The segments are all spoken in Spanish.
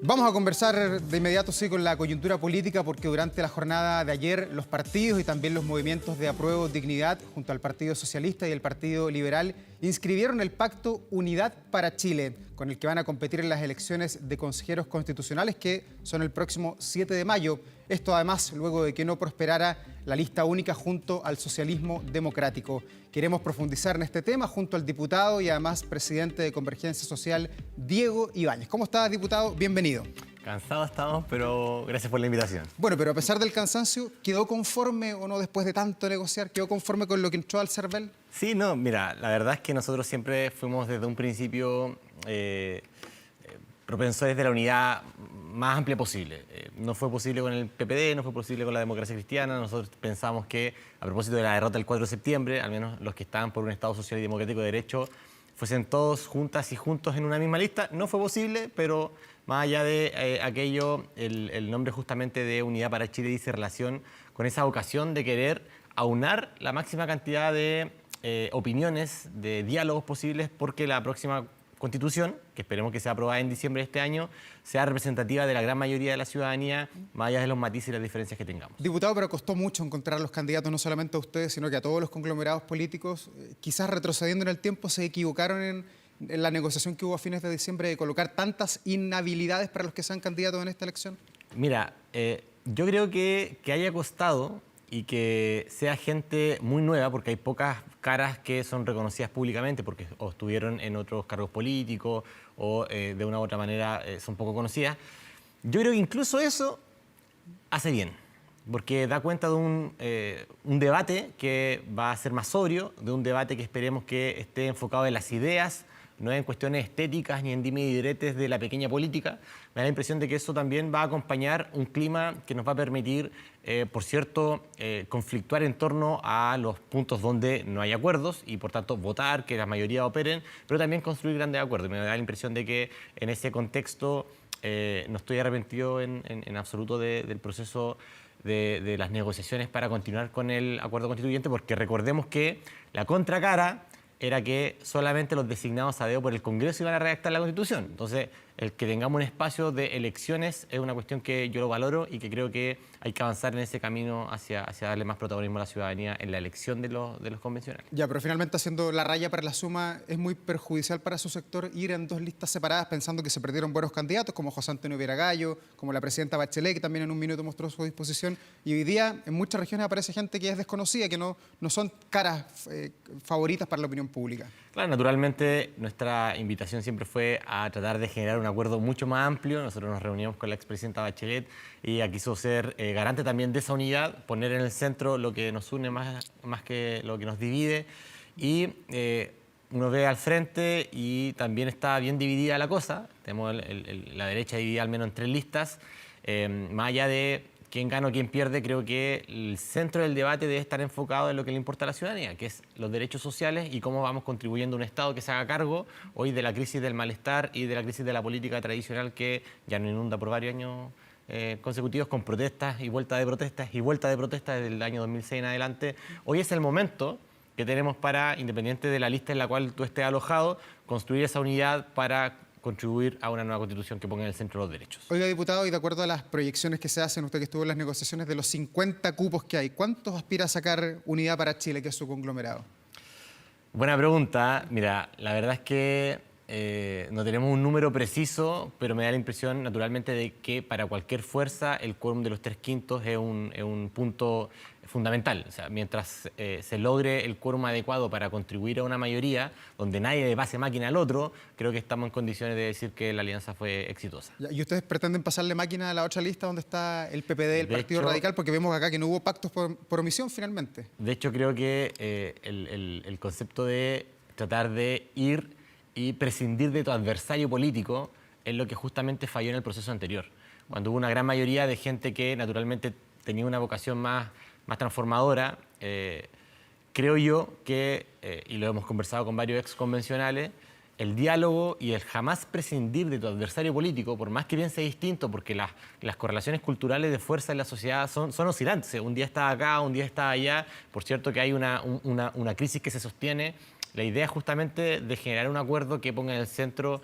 Vamos a conversar de inmediato, sí, con la coyuntura política, porque durante la jornada de ayer los partidos y también los movimientos de Apruebo Dignidad, junto al Partido Socialista y el Partido Liberal, inscribieron el pacto Unidad para Chile, con el que van a competir en las elecciones de consejeros constitucionales, que son el próximo 7 de mayo. Esto además luego de que no prosperara la lista única junto al socialismo democrático. Queremos profundizar en este tema junto al diputado y además presidente de Convergencia Social, Diego Ibáñez. ¿Cómo estás, diputado? Bienvenido. Cansados estamos, pero gracias por la invitación. Bueno, pero a pesar del cansancio, ¿quedó conforme o no después de tanto negociar? ¿Quedó conforme con lo que entró al CERVEL? Sí, no, mira, la verdad es que nosotros siempre fuimos desde un principio propensores de la unidad más amplia posible. No fue posible con el PPD, no fue posible con la democracia cristiana. Nosotros pensamos que, a propósito de la derrota del 4 de septiembre, al menos los que estaban por un Estado social y democrático de derecho, fuesen todos juntas y juntos en una misma lista. No fue posible, pero más allá de aquello, el nombre justamente de Unidad para Chile dice relación con esa vocación de querer aunar la máxima cantidad de opiniones, de diálogos posibles, porque la próxima Constitución, que esperemos que sea aprobada en diciembre de este año, sea representativa de la gran mayoría de la ciudadanía, más allá de los matices y las diferencias que tengamos. Diputado, pero costó mucho encontrar a los candidatos, no solamente a ustedes, sino que a todos los conglomerados políticos. Quizás retrocediendo en el tiempo se equivocaron en la negociación que hubo a fines de diciembre de colocar tantas inhabilidades para los que sean candidatos en esta elección. Mira, yo creo que haya costado y que sea gente muy nueva, porque hay pocas caras que son reconocidas públicamente porque o estuvieron en otros cargos políticos o de una u otra manera son poco conocidas. Yo creo que incluso eso hace bien, porque da cuenta de un debate que va a ser más sobrio, de un debate que esperemos que esté enfocado en las ideas, no en cuestiones estéticas ni en dime y diretes de la pequeña política. Me da la impresión de que eso también va a acompañar un clima que nos va a permitir, por cierto, conflictuar en torno a los puntos donde no hay acuerdos y, por tanto, votar, que la mayoría operen, pero también construir grandes acuerdos. Me da la impresión de que en ese contexto no estoy arrepentido en absoluto del proceso de las negociaciones para continuar con el acuerdo constituyente, porque recordemos que la contracara era que solamente los designados a dedo por el Congreso iban a redactar la Constitución. Entonces, el que tengamos un espacio de elecciones es una cuestión que yo lo valoro y que creo que hay que avanzar en ese camino hacia darle más protagonismo a la ciudadanía en la elección de los convencionales. Ya, pero finalmente haciendo la raya para la suma, ¿es muy perjudicial para su sector ir en dos listas separadas pensando que se perdieron buenos candidatos como José Antonio Vieragallo, como la presidenta Bachelet, que también en un minuto mostró su disposición? Y hoy día en muchas regiones aparece gente que es desconocida, que no son caras favoritas para la opinión pública. Claro, naturalmente nuestra invitación siempre fue a tratar de generar un acuerdo mucho más amplio. Nosotros nos reunimos con la expresidenta Bachelet y ella quiso ser garante también de esa unidad, poner en el centro lo que nos une más que lo que nos divide. Y uno ve al frente y también está bien dividida la cosa. Tenemos la derecha dividida al menos en 3 listas. Más allá de quién gana o quién pierde, creo que el centro del debate debe estar enfocado en lo que le importa a la ciudadanía, que es los derechos sociales y cómo vamos contribuyendo a un Estado que se haga cargo hoy de la crisis del malestar y de la crisis de la política tradicional que ya nos inunda por varios años consecutivos con protestas y vuelta de protestas y vuelta de protestas desde el año 2006 en adelante. Hoy es el momento que tenemos para, independiente de la lista en la cual tú estés alojado, construir esa unidad para contribuir a una nueva Constitución que ponga en el centro los derechos. Oiga, diputado, y de acuerdo a las proyecciones que se hacen, usted que estuvo en las negociaciones, de los 50 cupos que hay, ¿cuántos aspira a sacar Unidad para Chile, que es su conglomerado? Buena pregunta. Mira, la verdad es que no tenemos un número preciso, pero me da la impresión, naturalmente, de que para cualquier fuerza el quórum de los 3/5 es un punto fundamental. O sea, mientras se logre el quórum adecuado para contribuir a una mayoría, donde nadie le pase máquina al otro, creo que estamos en condiciones de decir que la alianza fue exitosa. ¿Y ustedes pretenden pasarle máquina a la otra lista donde está el PPD, el Partido Radical? Porque vemos acá que no hubo pactos por omisión finalmente. De hecho, creo que el concepto de tratar de ir y prescindir de tu adversario político es lo que justamente falló en el proceso anterior, cuando hubo una gran mayoría de gente que naturalmente tenía una vocación más transformadora. Creo yo que, y lo hemos conversado con varios ex convencionales, el diálogo y el jamás prescindir de tu adversario político, por más que piense distinto, porque las correlaciones culturales de fuerza en la sociedad son oscilantes. Un día está acá, un día está allá. Por cierto que hay una crisis que se sostiene. La idea es justamente de generar un acuerdo que ponga en el centro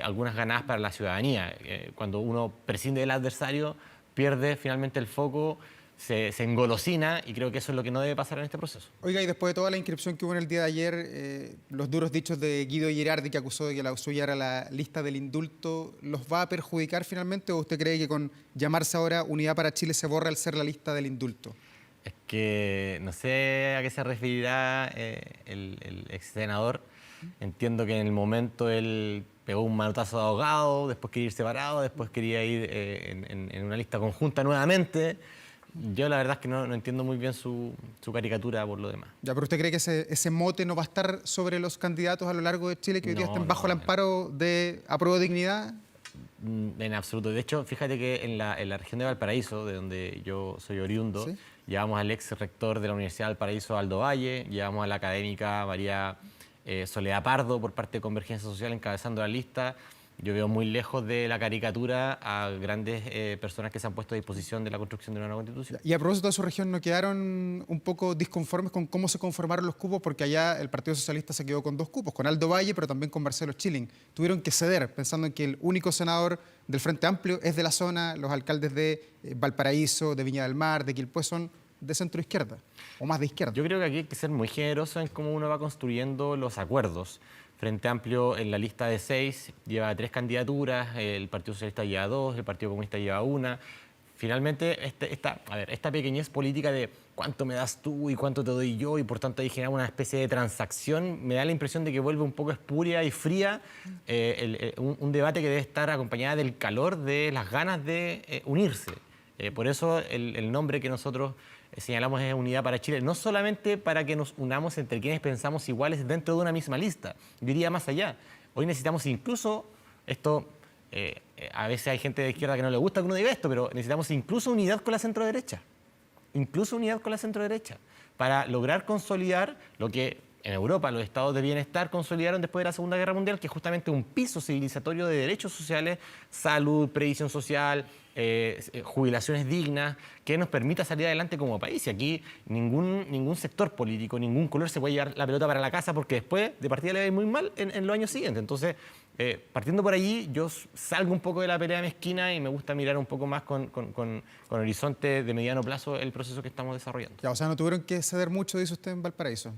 algunas ganadas para la ciudadanía. Cuando uno prescinde del adversario, pierde finalmente el foco, se engolosina, y creo que eso es lo que no debe pasar en este proceso. Oiga, y después de toda la inscripción que hubo en el día de ayer, los duros dichos de Guido Girardi, que acusó de que la suya era la lista del indulto, ¿los va a perjudicar finalmente, o usted cree que con llamarse ahora Unidad para Chile se borra al ser la lista del indulto? Es que no sé a qué se referirá el ex senador. Entiendo que en el momento él pegó un manotazo de ahogado, después quería ir separado, después quería ir en una lista conjunta nuevamente. Yo la verdad es que no entiendo muy bien su caricatura por lo demás. Ya, pero ¿usted cree que ese mote no va a estar sobre los candidatos a lo largo de Chile que hoy día estén bajo el amparo de Apruebo Dignidad? En absoluto. De hecho, fíjate que en la región de Valparaíso, de donde yo soy oriundo, ¿sí?, llevamos al ex rector de la Universidad de Valparaíso, Aldo Valle, llevamos a la académica María Soledad Pardo por parte de Convergencia Social encabezando la lista. Yo veo muy lejos de la caricatura a grandes personas que se han puesto a disposición de la construcción de una nueva constitución. Y a propósito de su región, ¿no quedaron un poco disconformes con cómo se conformaron los cupos? Porque allá el Partido Socialista se quedó con 2 cupos, con Aldo Valle, pero también con Marcelo Schilling. Tuvieron que ceder, pensando en que el único senador del Frente Amplio es de la zona, los alcaldes de Valparaíso, de Viña del Mar, de Quilpué son de centro izquierda, o más de izquierda. Yo creo que aquí hay que ser muy generoso en cómo uno va construyendo los acuerdos. Frente Amplio en la lista de 6 lleva 3 candidaturas, el Partido Socialista lleva 2, el Partido Comunista lleva 1. Finalmente, esta pequeñez política de cuánto me das tú y cuánto te doy yo, y por tanto ahí genera una especie de transacción, me da la impresión de que vuelve un poco espuria y fría un debate que debe estar acompañado del calor de las ganas de unirse. Por eso el nombre que nosotros señalamos es Unidad para Chile, no solamente para que nos unamos entre quienes pensamos iguales dentro de una misma lista, yo iría más allá. Hoy necesitamos incluso, a veces hay gente de izquierda que no le gusta que uno diga esto, pero necesitamos incluso unidad con la centroderecha, para lograr consolidar lo que en Europa los estados de bienestar consolidaron después de la Segunda Guerra Mundial, que es justamente un piso civilizatorio de derechos sociales, salud, previsión social, jubilaciones dignas, que nos permita salir adelante como país. Y aquí ningún sector político, ningún color se puede llevar la pelota para la casa, porque después de partida le va a ir muy mal en los años siguientes. Entonces, partiendo por allí, yo salgo un poco de la pelea mezquina y me gusta mirar un poco más con horizonte de mediano plazo el proceso que estamos desarrollando. Ya, o sea, no tuvieron que ceder mucho, dice usted, en Valparaíso.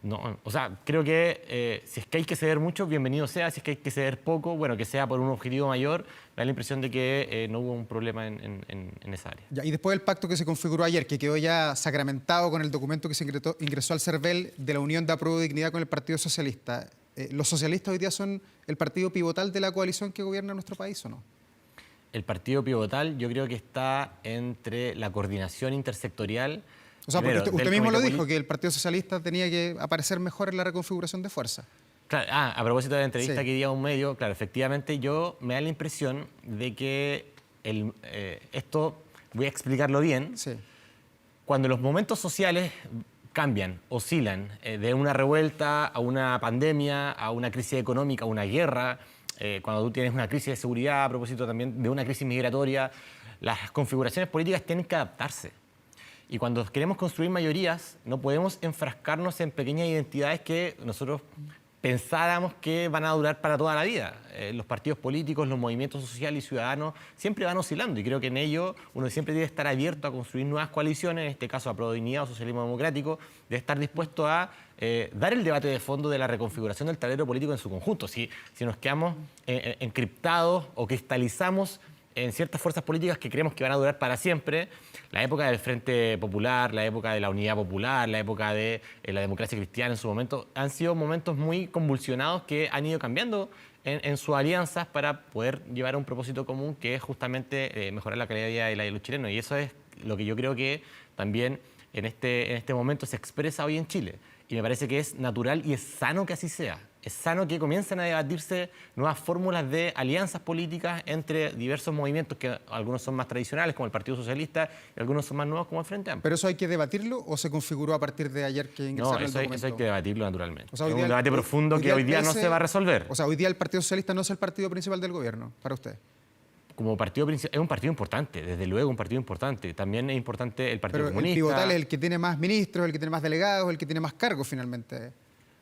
No, o sea, creo que si es que hay que ceder mucho, bienvenido sea. Si es que hay que ceder poco, bueno, que sea por un objetivo mayor. Me da la impresión de que no hubo un problema en esa área. Ya, y después del pacto que se configuró ayer, que quedó ya sacramentado con el documento que se ingresó al CERVEL de la Unión de Apruebo Dignidad con el Partido Socialista, ¿los socialistas hoy día son el partido pivotal de la coalición que gobierna nuestro país o no? El partido pivotal yo creo que está entre la coordinación intersectorial. O sea, porque usted mismo lo dijo, que el Partido Socialista tenía que aparecer mejor en la reconfiguración de fuerza. Claro, a propósito de la entrevista que di a un medio, claro, efectivamente me da la impresión de que esto, voy a explicarlo bien, cuando los momentos sociales cambian, oscilan, de una revuelta a una pandemia, a una crisis económica, a una guerra, cuando tú tienes una crisis de seguridad, a propósito también de una crisis migratoria, las configuraciones políticas tienen que adaptarse. Y cuando queremos construir mayorías, no podemos enfrascarnos en pequeñas identidades que nosotros pensáramos que van a durar para toda la vida. Los partidos políticos, los movimientos sociales y ciudadanos siempre van oscilando, y creo que en ello uno siempre debe estar abierto a construir nuevas coaliciones, en este caso Apruebo Dignidad o Socialismo Democrático, debe estar dispuesto a dar el debate de fondo de la reconfiguración del tablero político en su conjunto. Si nos quedamos encriptados o cristalizamos en ciertas fuerzas políticas que creemos que van a durar para siempre, la época del Frente Popular, la época de la Unidad Popular, la época de la democracia cristiana en su momento, han sido momentos muy convulsionados que han ido cambiando en sus alianzas para poder llevar a un propósito común, que es justamente mejorar la calidad de vida de los chilenos. Y eso es lo que yo creo que también en este momento se expresa hoy en Chile. Y me parece que es natural y es sano que así sea. Es sano que comiencen a debatirse nuevas fórmulas de alianzas políticas entre diversos movimientos, que algunos son más tradicionales, como el Partido Socialista, y algunos son más nuevos, como el Frente Amplio. ¿Pero eso hay que debatirlo o se configuró a partir de ayer que ingresaron el documento? No, eso hay que debatirlo naturalmente. O sea, es un debate profundo que hoy día no se va a resolver. O sea, hoy día el Partido Socialista no es el partido principal del gobierno, para usted. Como partido principal, es un partido importante, desde luego un partido importante. También es importante el Partido Comunista. El pivotal es el que tiene más ministros, el que tiene más delegados, el que tiene más cargos finalmente.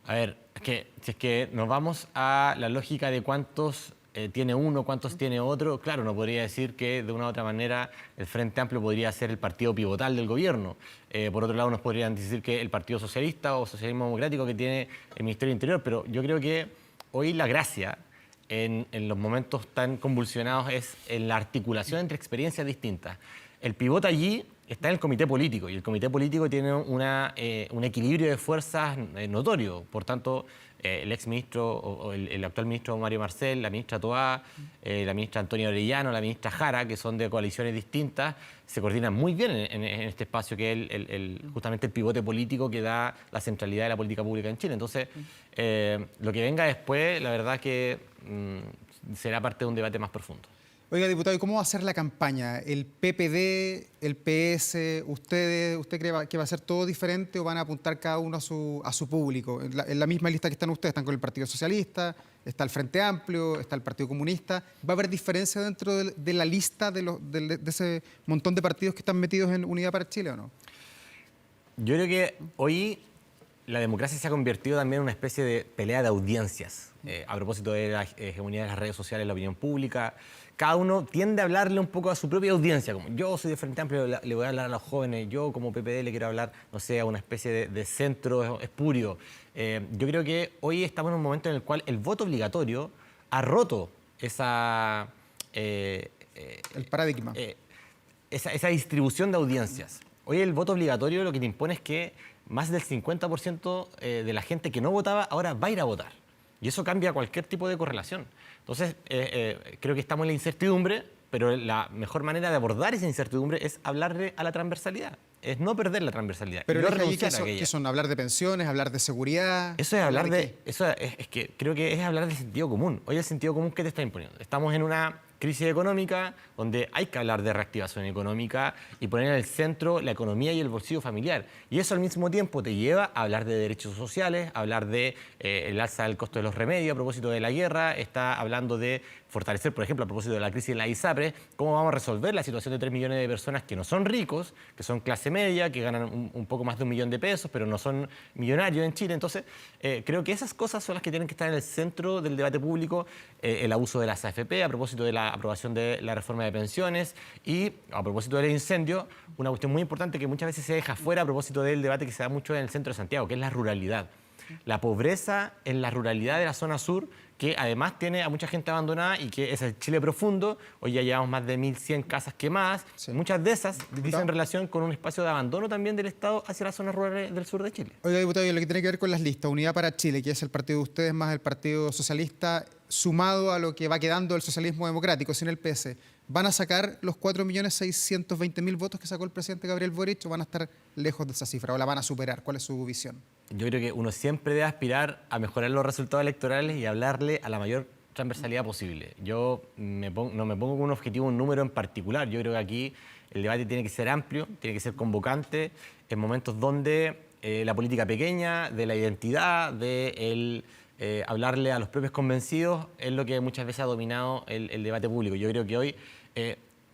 A ver, si es que nos vamos a la lógica de cuántos tiene uno, cuántos tiene otro, claro, no podría decir que de una u otra manera el Frente Amplio podría ser el partido pivotal del gobierno. Por otro lado, nos podrían decir que el Partido Socialista o Socialismo Democrático que tiene el Ministerio del Interior, pero yo creo que hoy la gracia en los momentos tan convulsionados es en la articulación entre experiencias distintas. El pivote allí está en el comité político y el comité político tiene un equilibrio de fuerzas notorio. Por tanto, el exministro o el actual ministro Mario Marcel, la ministra Toá, la ministra Antonia Orellano, la ministra Jara, que son de coaliciones distintas, se coordinan muy bien en este espacio que es justamente el pivote político que da la centralidad de la política pública en Chile. Entonces, lo que venga después, la verdad que será parte de un debate más profundo. Oiga, diputado, ¿y cómo va a ser la campaña? ¿El PPD, el PS, usted cree que va a ser todo diferente o van a apuntar cada uno a su público? En la misma lista que están ustedes, están con el Partido Socialista, está el Frente Amplio, está el Partido Comunista. ¿Va a haber diferencia dentro de la lista de ese montón de partidos que están metidos en Unidad para Chile o no? Yo creo que hoy la democracia se ha convertido también en una especie de pelea de audiencias. A propósito de la hegemonía de las redes sociales, la opinión pública, cada uno tiende a hablarle un poco a su propia audiencia. Como yo soy de Frente Amplio, le voy a hablar a los jóvenes. Yo como PPD le quiero hablar, no sé, a una especie de centro espurio. Yo creo que hoy estamos en un momento en el cual el voto obligatorio ha roto esa... el paradigma. Esa distribución de audiencias. Hoy el voto obligatorio lo que te impone es que más del 50% de la gente que no votaba ahora va a ir a votar. Y eso cambia cualquier tipo de correlación. Entonces, creo que estamos en la incertidumbre, pero la mejor manera de abordar esa incertidumbre es hablarle a la transversalidad, es no perder la transversalidad. Pero no renunciar a aquella. ¿Qué son? ¿Hablar de pensiones, hablar de seguridad? Eso es hablar de... Eso es que creo que es hablar de sentido común. Hoy el sentido común, ¿qué te está imponiendo? Estamos en una crisis económica donde hay que hablar de reactivación económica y poner en el centro la economía y el bolsillo familiar. Y eso al mismo tiempo te lleva a hablar de derechos sociales, a hablar de el alza del costo de los remedios a propósito de la guerra, está hablando de fortalecer, por ejemplo, a propósito de la crisis de la ISAPRE, cómo vamos a resolver la situación de 3 millones de personas que no son ricos, que son clase media, que ganan un poco más de 1 millón de pesos, pero no son millonarios en Chile. Entonces, creo que esas cosas son las que tienen que estar en el centro del debate público, el abuso de las AFP, a propósito de la aprobación de la reforma de pensiones y a propósito del incendio, una cuestión muy importante que muchas veces se deja fuera a propósito del debate que se da mucho en el centro de Santiago, que es la ruralidad. La pobreza en la ruralidad de la zona sur, que además tiene a mucha gente abandonada y que es el Chile profundo. Hoy ya llevamos más de 1.100 casas quemadas. Sí. Muchas de esas dicen relación con un espacio de abandono también del Estado hacia las zonas rurales del sur de Chile. Oiga, diputado, y lo que tiene que ver con las listas, Unidad para Chile, que es el partido de ustedes más el Partido Socialista, sumado a lo que va quedando el socialismo democrático sin el PS, ¿van a sacar los 4.620.000 votos que sacó el presidente Gabriel Boric o van a estar lejos de esa cifra o la van a superar? ¿Cuál es su visión? Yo creo que uno siempre debe aspirar a mejorar los resultados electorales y hablarle a la mayor transversalidad posible. Yo no me pongo con un objetivo, un número en particular. Yo creo que aquí el debate tiene que ser amplio, tiene que ser convocante, en momentos donde la política pequeña, de la identidad, de hablarle a los propios convencidos, es lo que muchas veces ha dominado el debate público. Yo creo que hoy,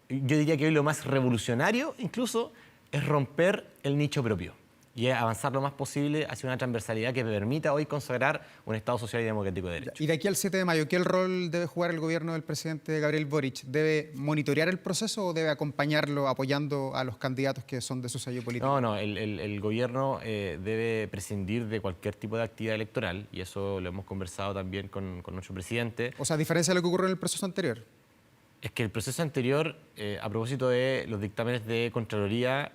yo diría que hoy lo más revolucionario incluso es romper el nicho propio y es avanzar lo más posible hacia una transversalidad que permita hoy consagrar un Estado social y democrático de derecho. Y de aquí al 7 de mayo, ¿qué rol debe jugar el gobierno del presidente Gabriel Boric? ¿Debe monitorear el proceso o debe acompañarlo apoyando a los candidatos que son de su sello político? No, el gobierno debe prescindir de cualquier tipo de actividad electoral y eso lo hemos conversado también con nuestro presidente. O sea, a diferencia de lo que ocurrió en el proceso anterior. Es que el proceso anterior, a propósito de los dictámenes de Contraloría,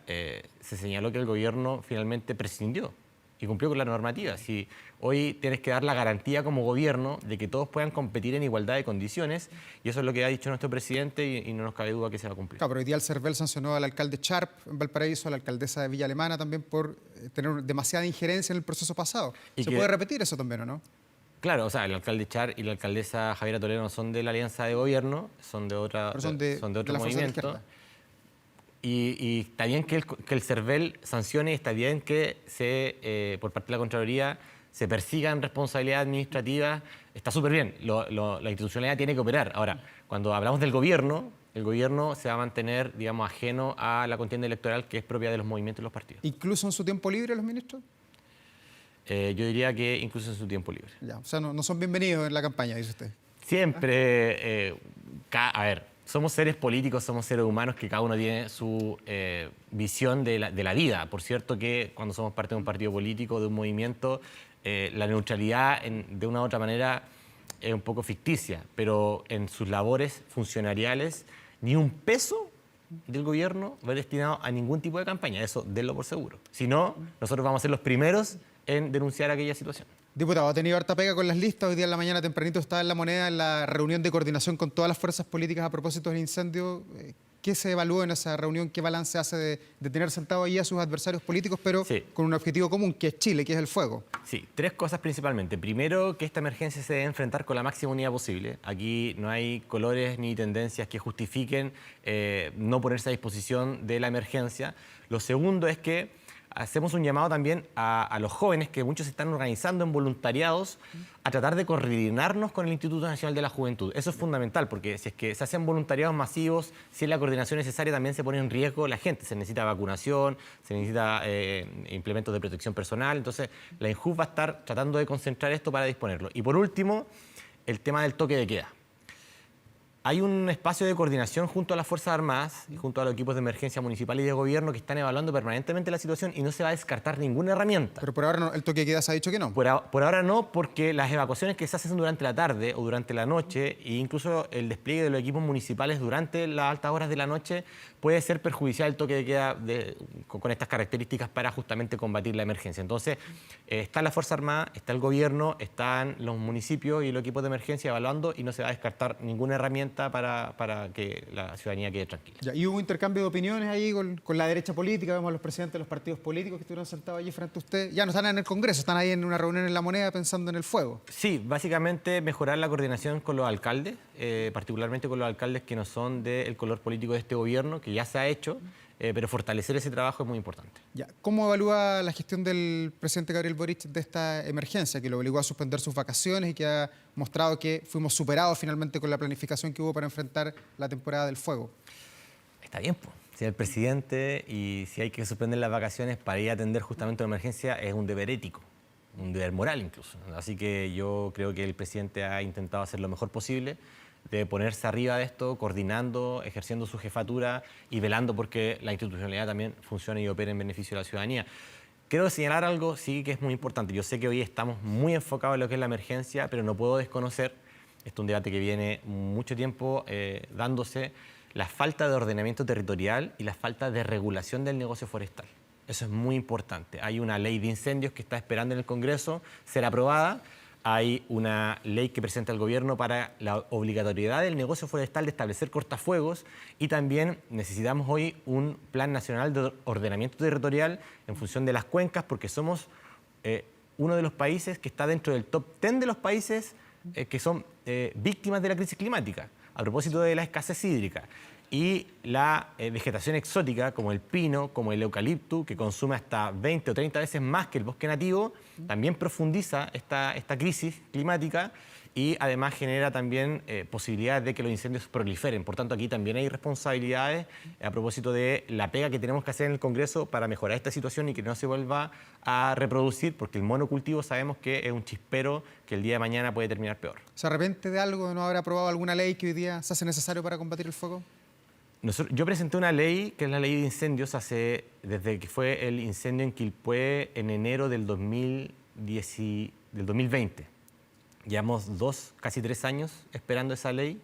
se señaló que el gobierno finalmente prescindió y cumplió con la normativa. Si hoy tienes que dar la garantía como gobierno de que todos puedan competir en igualdad de condiciones, y eso es lo que ha dicho nuestro presidente y no nos cabe duda que se va a cumplir. Claro, pero hoy día el CERVEL sancionó al alcalde Sharp en Valparaíso, a la alcaldesa de Villa Alemana también por tener demasiada injerencia en el proceso pasado. ¿Se puede repetir eso también o no? Claro, o sea, el alcalde Char y la alcaldesa Javiera Toledo no son de la alianza de gobierno, son de otro movimiento. Y está bien que el CERVEL sancione, está bien que por parte de la Contraloría se persigan responsabilidades administrativas, está súper bien, la institucionalidad tiene que operar. Ahora, cuando hablamos del gobierno, el gobierno se va a mantener, digamos, ajeno a la contienda electoral que es propia de los movimientos y los partidos. ¿Incluso en su tiempo libre los ministros? Yo diría que incluso en su tiempo libre. Ya, o sea, no son bienvenidos en la campaña, dice usted. Siempre, a ver, somos seres políticos, somos seres humanos que cada uno tiene su visión de la vida. Por cierto que cuando somos parte de un partido político, de un movimiento, la neutralidad de una u otra manera es un poco ficticia, pero en sus labores funcionariales ni un peso del gobierno va destinado a ningún tipo de campaña, eso denlo por seguro. Si no, nosotros vamos a ser los primeros en denunciar aquella situación. Diputado, ha tenido harta pega con las listas. Hoy día en la mañana tempranito estaba en La Moneda en la reunión de coordinación con todas las fuerzas políticas a propósito del incendio. ¿Qué se evaluó en esa reunión? ¿Qué balance hace de tener sentado ahí a sus adversarios políticos, pero sí, con un objetivo común, que es Chile, que es el fuego? Sí, tres cosas principalmente. Primero, que esta emergencia se debe enfrentar con la máxima unidad posible. Aquí no hay colores ni tendencias que justifiquen no ponerse a disposición de la emergencia. Lo segundo es que hacemos un llamado también a los jóvenes, que muchos se están organizando en voluntariados, a tratar de coordinarnos con el Instituto Nacional de la Juventud. Eso es fundamental, porque si es que se hacen voluntariados masivos, si es la coordinación necesaria, también se pone en riesgo la gente. Se necesita vacunación, se necesita implementos de protección personal. Entonces, la INJUV va a estar tratando de concentrar esto para disponerlo. Y por último, el tema del toque de queda. Hay un espacio de coordinación junto a las Fuerzas Armadas y junto a los equipos de emergencia municipal y de gobierno que están evaluando permanentemente la situación y no se va a descartar ninguna herramienta. Pero por ahora no, el toque de queda se ha dicho que no. Por ahora no, porque las evacuaciones que se hacen durante la tarde o durante la noche e incluso el despliegue de los equipos municipales durante las altas horas de la noche puede ser perjudicial el toque de queda con estas características para justamente combatir la emergencia. Entonces, está la Fuerza Armada, está el gobierno, están los municipios y los equipos de emergencia evaluando y no se va a descartar ninguna herramienta para que la ciudadanía quede tranquila. Ya, y hubo intercambio de opiniones ahí con la derecha política, vemos a los presidentes de los partidos políticos que estuvieron sentados allí frente a usted. Ya no están en el Congreso, están ahí en una reunión en La Moneda pensando en el fuego. Sí, básicamente mejorar la coordinación con los alcaldes, particularmente con los alcaldes que no son del color político de este gobierno, que ya se ha hecho, pero fortalecer ese trabajo es muy importante. Ya, ¿cómo evalúa la gestión del presidente Gabriel Boric de esta emergencia que lo obligó a suspender sus vacaciones y que ha mostrado que fuimos superados finalmente con la planificación que hubo para enfrentar la temporada del fuego? Está bien, pues. Si el presidente y si hay que suspender las vacaciones para ir a atender justamente una emergencia es un deber ético, un deber moral incluso. Así que yo creo que el presidente ha intentado hacer lo mejor posible, de ponerse arriba de esto, coordinando, ejerciendo su jefatura y velando porque la institucionalidad también funcione y opere en beneficio de la ciudadanía. Quiero señalar algo, sí, que es muy importante. Yo sé que hoy estamos muy enfocados en lo que es la emergencia, pero no puedo desconocer, este es un debate que viene mucho tiempo dándose, la falta de ordenamiento territorial y la falta de regulación del negocio forestal. Eso es muy importante. Hay una ley de incendios que está esperando en el Congreso ser aprobada. Hay una ley que presenta el gobierno para la obligatoriedad del negocio forestal de establecer cortafuegos y también necesitamos hoy un plan nacional de ordenamiento territorial en función de las cuencas porque somos uno de los países que está dentro del top 10 de los países que son víctimas de la crisis climática a propósito de la escasez hídrica. Y la vegetación exótica, como el pino, como el eucalipto, que consume hasta 20 o 30 veces más que el bosque nativo, también profundiza esta crisis climática y además genera también posibilidades de que los incendios proliferen. Por tanto, aquí también hay responsabilidades a propósito de la pega que tenemos que hacer en el Congreso para mejorar esta situación y que no se vuelva a reproducir, porque el monocultivo sabemos que es un chispero que el día de mañana puede terminar peor. ¿Se arrepiente de algo, de no haber aprobado alguna ley que hoy día se hace necesario para combatir el fuego? Yo presenté una ley, que es la ley de incendios, desde que fue el incendio en Quilpué en enero del 2020. Llevamos casi 3 años esperando esa ley.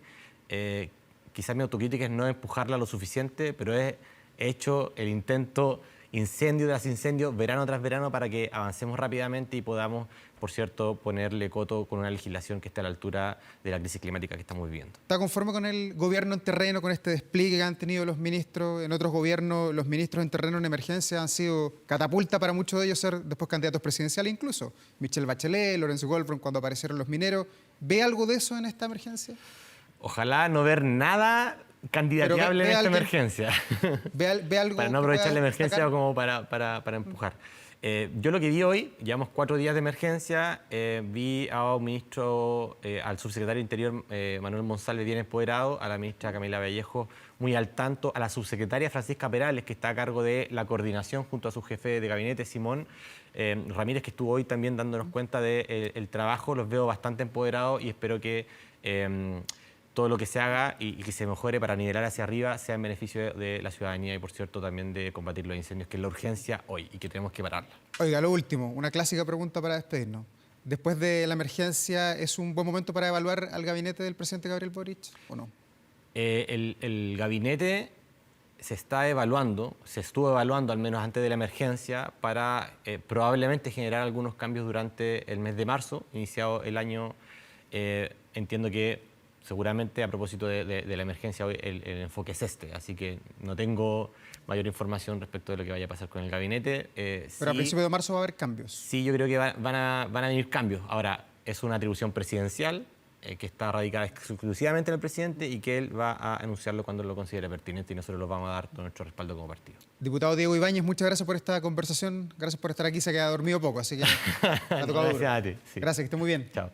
Quizás mi autocrítica es no empujarla lo suficiente, pero he hecho el intento incendio tras incendio, verano tras verano, para que avancemos rápidamente y podamos, por cierto, ponerle coto con una legislación que esté a la altura de la crisis climática que estamos viviendo. ¿Está conforme con el gobierno en terreno, con este despliegue que han tenido los ministros? En otros gobiernos, los ministros en terreno en emergencia han sido catapulta para muchos de ellos ser después candidatos presidenciales incluso. Michelle Bachelet, Lorenzo Goldfront, cuando aparecieron los mineros. ¿Ve algo de eso en esta emergencia? Ojalá no ver nada candidateable en esta emergencia. ¿Ve algo para no aprovechar la emergencia como para empujar. Yo lo que vi hoy, llevamos 4 días de emergencia, vi a un ministro, al subsecretario de Interior, Manuel Monsalve, bien empoderado, a la ministra Camila Vallejo, muy al tanto, a la subsecretaria Francisca Perales, que está a cargo de la coordinación junto a su jefe de gabinete, Simón Ramírez, que estuvo hoy también dándonos cuenta del trabajo. Los veo bastante empoderados y espero que todo lo que se haga y que se mejore para nivelar hacia arriba sea en beneficio de la ciudadanía y, por cierto, también de combatir los incendios, que es la urgencia hoy y que tenemos que pararla. Oiga, lo último, una clásica pregunta para despedirnos. Después de la emergencia, ¿es un buen momento para evaluar al gabinete del presidente Gabriel Boric o no? El gabinete se está evaluando, se estuvo evaluando al menos antes de la emergencia para probablemente generar algunos cambios durante el mes de marzo, iniciado el año. Entiendo que seguramente a propósito de la emergencia hoy el enfoque es este, así que no tengo mayor información respecto de lo que vaya a pasar con el gabinete. Pero sí, a principios de marzo va a haber cambios. Sí, yo creo que van a venir cambios. Ahora, es una atribución presidencial que está radicada exclusivamente en el presidente y que él va a anunciarlo cuando lo considere pertinente y nosotros lo vamos a dar todo nuestro respaldo como partido. Diputado Diego Ibáñez, muchas gracias por esta conversación. Gracias por estar aquí. Se queda dormido poco, así que me ha tocado Gracias duro. a ti. Sí. Gracias, que esté muy bien. Chao.